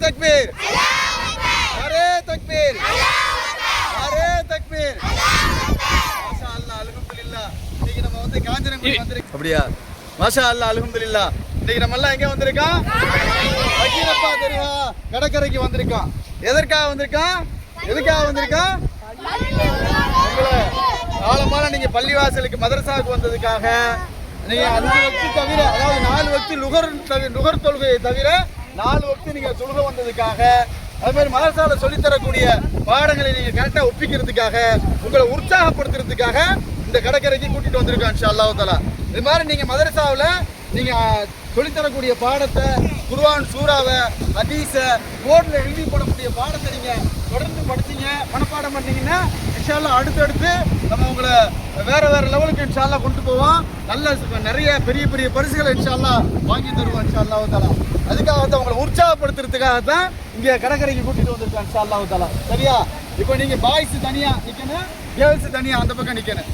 தக்பீர், அரே தக்பீர், அரே தக்பீர். மாஷா அல்லாஹ், அல்ஹம்துலில்லாஹ். இன்னைக்கு நம்ம வந்து காஞ்சனகுடி வந்திருக்கோம். அப்படியா? மாஷா அல்லாஹ், அல்ஹம்துலில்லாஹ். இன்னைக்கு நம்ம எல்லாம் எங்க வந்திருக்கோம்? பகீரப்பா தர்கா கடற்கரைக்கு வந்திருக்கோம். எதற்காக வந்திருக்கோம்? எதுக்காக வந்திருக்கோம்? உங்களை காலமான நீங்க பள்ளிவாசலுக்கு மதரசாவுக்கு வந்ததுக்காக, நீங்க 5 வக்து தவிர, அதாவது 4 வக்து நுகர் தொழுகையை தவிர 4 வக்து நீங்க தொழுக வந்ததுக்காக, அது மாதிரி மதரசாவில் சொல்லித்தரக்கூடிய பாடங்களை நீங்க கரெக்டா ஒப்பிக்கிறதுக்காக, உங்களை உற்சாகப்படுத்துறதுக்காக இந்த கடற்கரைக்கு கூட்டிட்டு வந்திருக்கோம் இன்ஷா அல்லாஹ் தஆலா. இது மாதிரி நீங்க மதரசாவில் நீங்க சொல்லித்தரக்கூடிய பாடத்தை, குர்ஆன் சூறாவை, ஹதீஸை, போர்டில் எழுதி போடக்கூடிய பாடத்தை நீங்க தொடர்ந்து படிச்சீங்க, மனப்பாடம் பண்ணீங்கன்னா இன்ஷா அல்லாஹ் அடுத்தடுத்து நம்ம உங்களை வேற லெவலுக்கு இன்ஷா அல்லாஹ் கொண்டு போவோம். நல்ல நிறைய பெரிய பெரிய பரிசுகளை இன்ஷா அல்லாஹ் வாங்கி தருவோம் இன்ஷா அல்லாஹ் தஆலா. அதுக்காக தான் உங்களை உற்சாகப்படுத்துறதுக்காக தான் இங்கே கடற்கரைக்கு கூட்டிட்டு வந்திருக்கோம் இன்ஷா அல்லாஹ் தஆலா. சரியா? இப்போ நீங்க பாய்ஸ் தனியா நிக்கணும், கேர்ள்ஸ் தனியா அந்த பக்கம் நிக்கணும்.